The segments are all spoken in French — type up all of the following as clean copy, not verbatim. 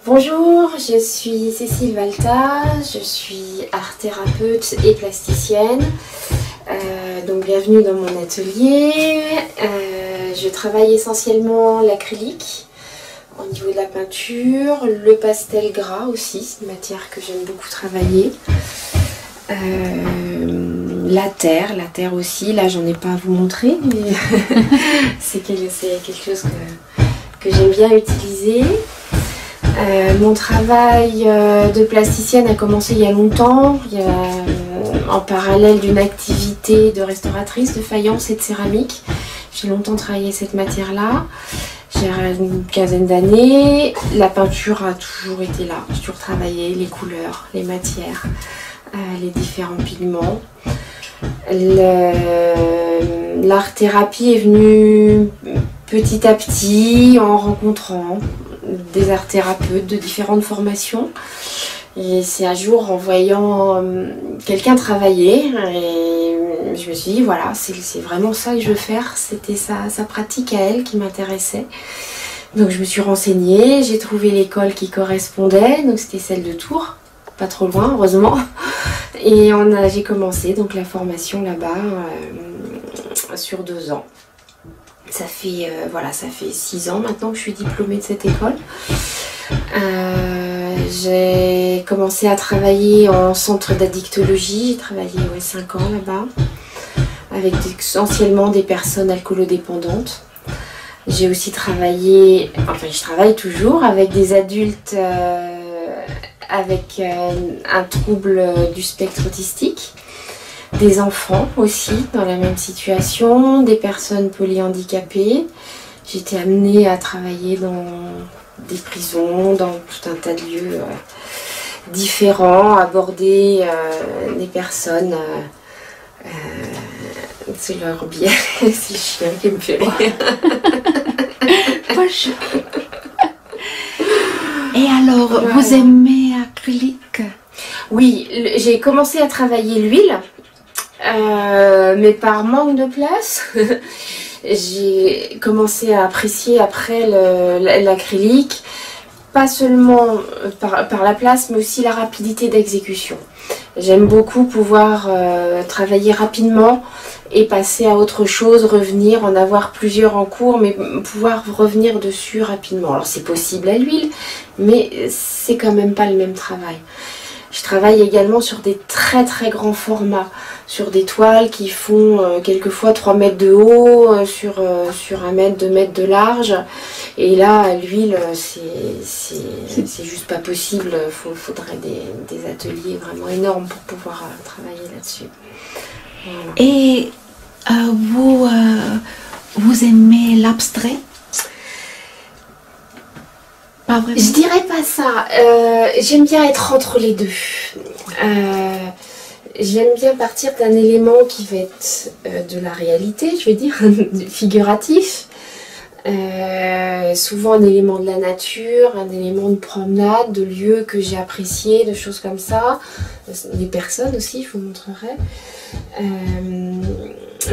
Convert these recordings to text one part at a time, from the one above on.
Bonjour, je suis Cécile Valta, je suis art thérapeute et plasticienne. Donc bienvenue dans mon atelier. Je travaille essentiellement l'acrylique au niveau de la peinture, le pastel gras aussi, c'est une matière que j'aime beaucoup travailler. La terre aussi, là j'en ai pas à vous montrer, mais c'est quelque chose que j'aime bien utiliser. Mon travail de plasticienne a commencé il y a longtemps, en parallèle d'une activité de restauratrice de faïence et de céramique. J'ai longtemps travaillé cette matière-là, j'ai une quinzaine d'années. La peinture a toujours été là, j'ai toujours travaillé les couleurs, les matières, les différents pigments. L'art-thérapie est venue petit à petit en rencontrant des art-thérapeutes de différentes formations. Et c'est un jour en voyant quelqu'un travailler et je me suis dit voilà, c'est vraiment ça que je veux faire. C'était sa pratique à elle qui m'intéressait. Donc je me suis renseignée, j'ai trouvé l'école qui correspondait, donc c'était celle de Tours, pas trop loin heureusement. Et j'ai commencé donc la formation là-bas sur 2 ans. Ça fait 6 ans maintenant que je suis diplômée de cette école. J'ai commencé à travailler en centre d'addictologie, j'ai travaillé 5 ans là-bas, avec essentiellement des personnes alcoolodépendantes. J'ai aussi travaillé, je travaille toujours avec des adultes avec un trouble du spectre autistique. Des enfants aussi dans la même situation, des personnes polyhandicapées. J'ai été amenée à travailler dans des prisons, dans tout un tas de lieux différents, aborder des personnes, c'est leur biais, c'est le chien qui me fait rire. Et alors, voilà. Vous aimez acrylique? Oui, j'ai commencé à travailler l'huile. Mais par manque de place, j'ai commencé à apprécier après l'acrylique, pas seulement par la place, mais aussi la rapidité d'exécution. J'aime beaucoup pouvoir travailler rapidement et passer à autre chose, revenir, en avoir plusieurs en cours, mais pouvoir revenir dessus rapidement. Alors c'est possible à l'huile, mais c'est quand même pas le même travail. Je travaille également sur des très très grands formats, sur des toiles qui font quelquefois 3 mètres de haut, sur 1 mètre, 2 mètres de large. Et là, à l'huile, c'est juste pas possible. Il faudrait des ateliers vraiment énormes pour pouvoir travailler là-dessus. Voilà. Et vous aimez l'abstrait? Pas vraiment. Je dirais pas ça. J'aime bien être entre les deux. J'aime bien partir d'un élément qui va être de la réalité, je veux dire, figuratif. Souvent un élément de la nature, un élément de promenade, de lieux que j'ai appréciés, de choses comme ça. Des personnes aussi, je vous montrerai.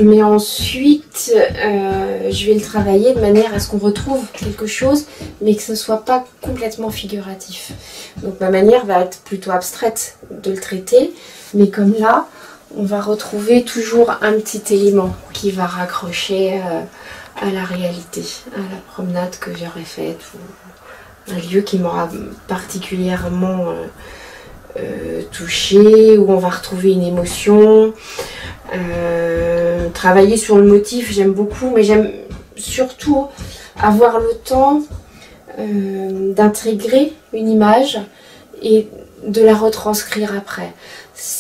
Mais ensuite, je vais le travailler de manière à ce qu'on retrouve quelque chose, mais que ce ne soit pas complètement figuratif. Donc ma manière va être plutôt abstraite de le traiter, mais comme là, on va retrouver toujours un petit élément qui va raccrocher à la réalité, à la promenade que j'aurais faite, ou un lieu qui m'aura particulièrement touchée, où on va retrouver une émotion. Travailler sur le motif, j'aime beaucoup, mais j'aime surtout avoir le temps d'intégrer une image et de la retranscrire après.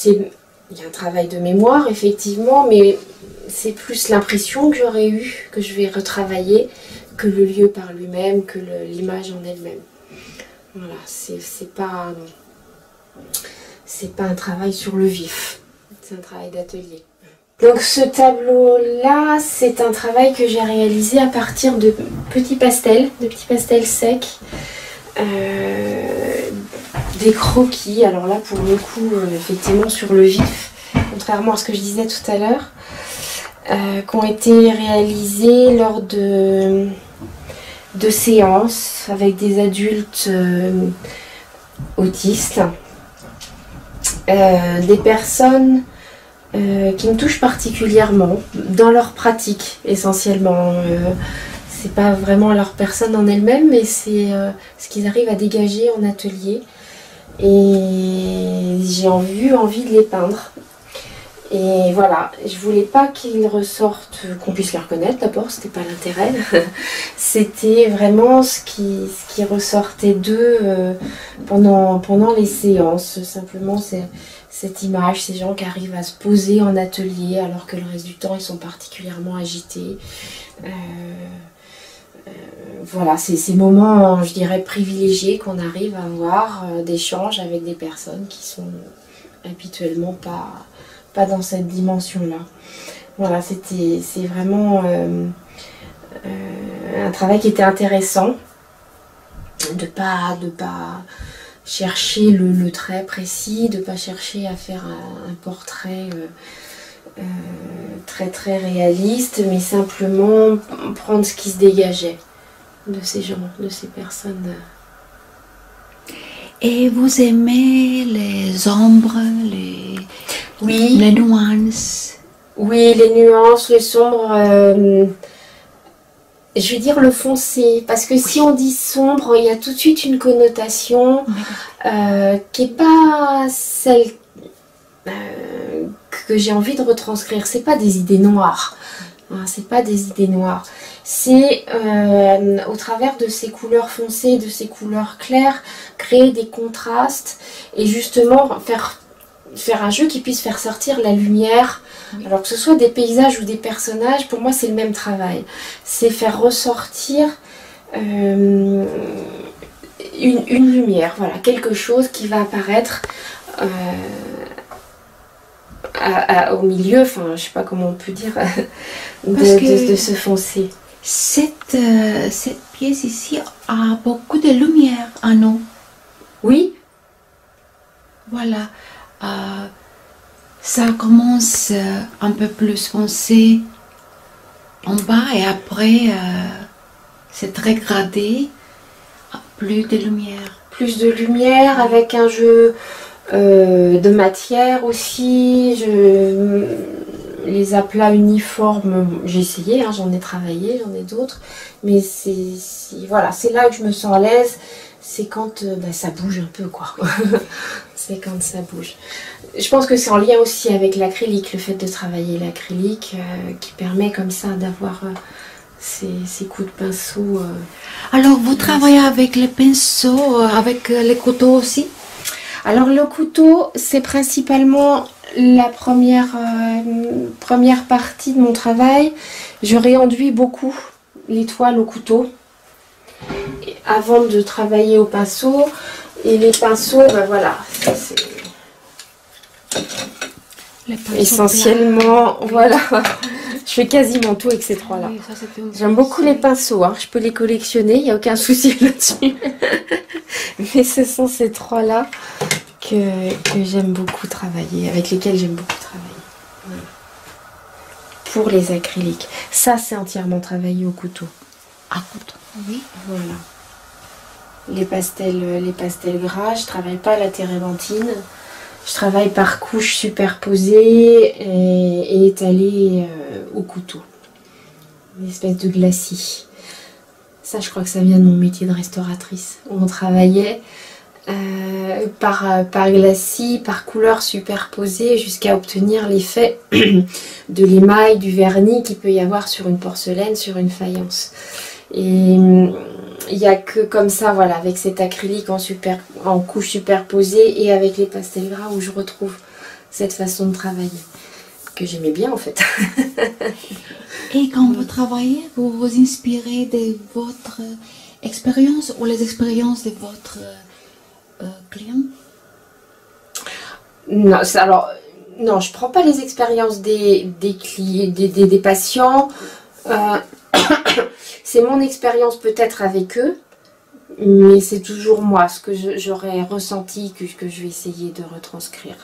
Il y a un travail de mémoire, effectivement, mais c'est plus l'impression que j'aurais eue, que je vais retravailler, que le lieu par lui-même, que l'image en elle-même. Voilà, c'est pas un travail sur le vif, c'est un travail d'atelier. Donc ce tableau-là, c'est un travail que j'ai réalisé à partir de petits pastels secs, des croquis. Alors là, pour le coup, effectivement sur le vif, contrairement à ce que je disais tout à l'heure, qui ont été réalisés lors de séances avec des adultes autistes, des personnes qui me touchent particulièrement dans leur pratique essentiellement. C'est pas vraiment leur personne en elle-même, mais c'est ce qu'ils arrivent à dégager en atelier. Et j'ai envie de les peindre. Et voilà, je voulais pas qu'ils ressortent, qu'on puisse les reconnaître d'abord, c'était pas l'intérêt. C'était vraiment ce qui ressortait d'eux pendant les séances. Simplement cette image, ces gens qui arrivent à se poser en atelier alors que le reste du temps ils sont particulièrement agités. Voilà, c'est ces moments, je dirais, privilégiés qu'on arrive à avoir d'échanges avec des personnes qui sont habituellement pas dans cette dimension-là. Voilà, c'est vraiment un travail qui était intéressant, de pas chercher le trait précis, de pas chercher à faire un portrait très très réaliste, mais simplement prendre ce qui se dégageait de ces gens, de ces personnes. Et vous aimez les ombres, Oui. les nuances? Oui, les nuances, les sombres, je vais dire le foncé, parce que si on dit sombre, il y a tout de suite une connotation qui n'est pas celle que j'ai envie de retranscrire. C'est pas des idées noires, hein, c'est pas des idées noires. C'est au travers de ces couleurs foncées, de ces couleurs claires, créer des contrastes et justement faire un jeu qui puisse faire sortir la lumière. Oui. Alors que ce soit des paysages ou des personnages, pour moi c'est le même travail. C'est faire ressortir une lumière, voilà, quelque chose qui va apparaître au milieu, enfin je sais pas comment on peut dire, de ce foncé. Cette pièce ici a beaucoup de lumière en eau. Oui. Voilà. Ça commence un peu plus foncé en bas et après c'est très gradé, plus de lumière. Plus de lumière avec un jeu de matière aussi. Les aplats uniformes, j'ai essayé, hein, j'en ai travaillé, j'en ai d'autres, mais voilà, c'est là que je me sens à l'aise, c'est quand ça bouge un peu, quoi. C'est quand ça bouge. Je pense que c'est en lien aussi avec l'acrylique, le fait de travailler l'acrylique qui permet comme ça d'avoir ces coups de pinceau. Alors vous travaillez avec les pinceaux, avec les couteaux aussi? Alors le couteau, c'est principalement la première partie de mon travail. Je réenduis beaucoup les toiles au couteau avant de travailler au pinceau. Et les pinceaux, ben voilà, c'est essentiellement, voilà, je fais quasiment tout avec ces trois-là. Oui, j'aime beaucoup les pinceaux, hein. Je peux les collectionner, il n'y a aucun souci là-dessus. Mais ce sont ces trois-là que j'aime beaucoup travailler, avec lesquels j'aime beaucoup travailler. Voilà. Pour les acryliques. Ça, c'est entièrement travaillé au couteau. À couteau, oui. Voilà. Les pastels gras, je travaille pas à la térébenthine. Je travaille par couches superposées et étalées au couteau. Une espèce de glacis. Ça, je crois que ça vient de mon métier de restauratrice. On travaillait par glacis, par couleurs superposées, jusqu'à obtenir l'effet de l'émail, du vernis qu'il peut y avoir sur une porcelaine, sur une faïence. Et il n'y a que comme ça, voilà, avec cet acrylique en couches superposées et avec les pastels gras où je retrouve cette façon de travailler que j'aimais bien en fait. Et quand vous travaillez, vous vous inspirez de votre expérience ou les expériences de votre client? Non, alors non, je prends pas les expériences des patients. C'est mon expérience peut-être avec eux, mais c'est toujours moi, ce que j'aurais ressenti, que je vais essayer de retranscrire.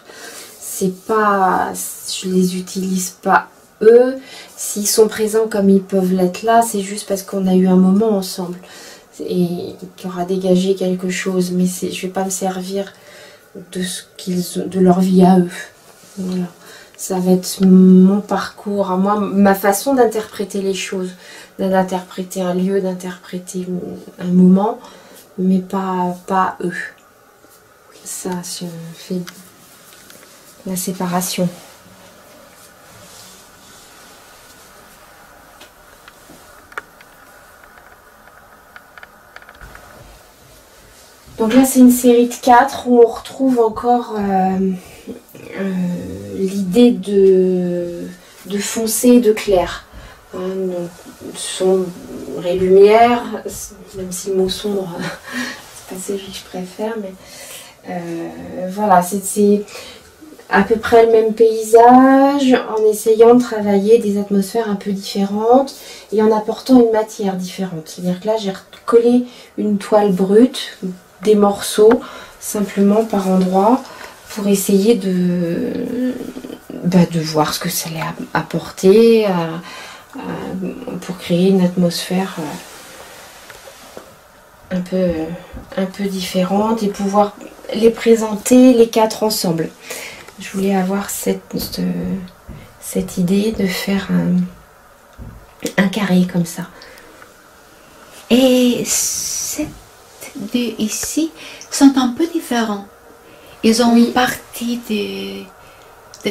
C'est pas, je les utilise pas eux, s'ils sont présents comme ils peuvent l'être là, c'est juste parce qu'on a eu un moment ensemble et qui aura dégagé quelque chose. Mais je ne vais pas me servir de leur vie à eux. Voilà. Ça va être mon parcours à moi, ma façon d'interpréter les choses, d'interpréter un lieu, d'interpréter un moment, mais pas eux. Ça, je fais la séparation. Donc là, c'est une série de 4 où on retrouve encore l'idée de foncé et de clair. Donc, sombre et lumière, même si le mot sombre, c'est pas celui que je préfère, mais voilà, c'est à peu près le même paysage, en essayant de travailler des atmosphères un peu différentes et en apportant une matière différente. C'est-à-dire que là, j'ai collé une toile brute, des morceaux, simplement par endroits, pour essayer de voir ce que ça allait apporter, pour créer une atmosphère un peu différente et pouvoir les présenter les 4 ensemble. Je voulais avoir cette idée de faire un carré comme ça. Et ces deux ici sont un peu différents. Ils ont une partie des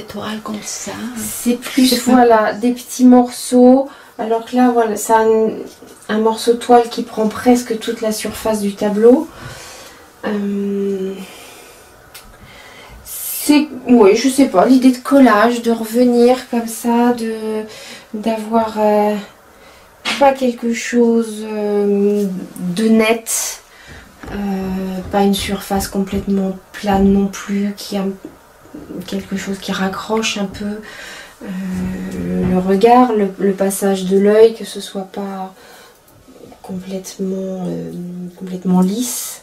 toiles comme ça. C'est plus, voilà, des petits morceaux. Alors que là, voilà, c'est un morceau de toile qui prend presque toute la surface du tableau. Oui, je sais pas, l'idée de collage, de revenir comme ça, d'avoir pas quelque chose de net, pas une surface complètement plane non plus, qui a quelque chose qui raccroche un peu le regard, le passage de l'œil, que ce soit pas complètement lisse.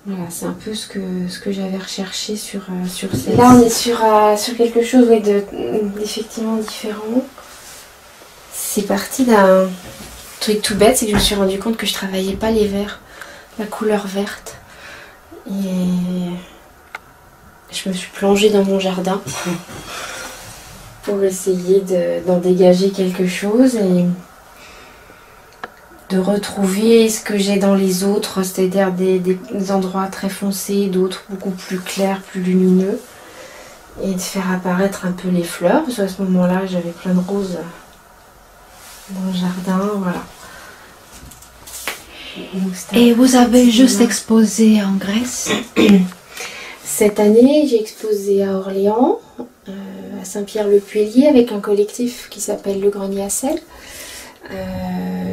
Voilà, c'est un peu ce que j'avais recherché sur cette... Là, on est sur quelque chose d'effectivement différent. C'est parti d'un truc tout bête, c'est que je me suis rendu compte que je travaillais pas les verts, la couleur verte. Et je me suis plongée dans mon jardin pour essayer d'en dégager quelque chose et de retrouver ce que j'ai dans les autres, c'est-à-dire des endroits très foncés, d'autres beaucoup plus clairs, plus lumineux, et de faire apparaître un peu les fleurs, parce qu'à ce moment-là j'avais plein de roses dans le jardin, voilà. Et vous avez juste exposé en Grèce? Cette année, j'ai exposé à Orléans, à Saint-Pierre-le-Puelier, avec un collectif qui s'appelle Le Grenier à Sel.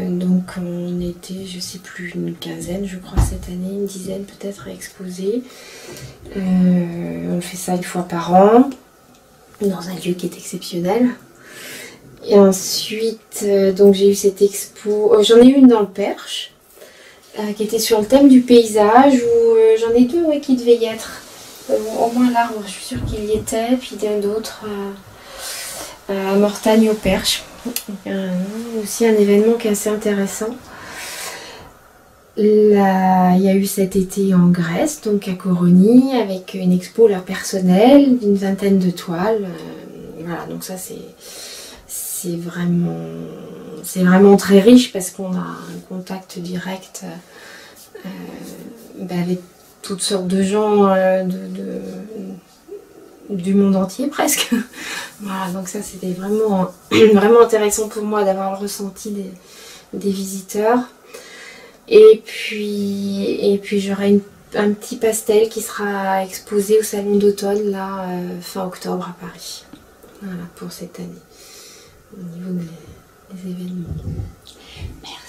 Donc on était, je sais plus, une quinzaine je crois cette année, une dizaine peut-être à exposer. On fait ça une fois par an, dans un lieu qui est exceptionnel. Et ensuite, donc j'ai eu cette expo, j'en ai eu une dans le Perche, qui était sur le thème du paysage, où j'en ai deux qui devaient y être. Au moins l'arbre, je suis sûre qu'il y était, puis d'autres à Mortagne au Perche. Aussi un événement qui est assez intéressant. Là, il y a eu cet été en Grèce, donc à Coroni, avec une expo là, personnelle d'une vingtaine de toiles. Voilà, donc ça c'est vraiment très riche parce qu'on a un contact direct avec toutes sortes de gens du monde entier presque. Voilà, donc ça c'était vraiment intéressant pour moi d'avoir le ressenti des visiteurs. Et puis j'aurai un petit pastel qui sera exposé au salon d'automne là fin octobre à Paris. Voilà pour cette année au niveau des événements. Merci.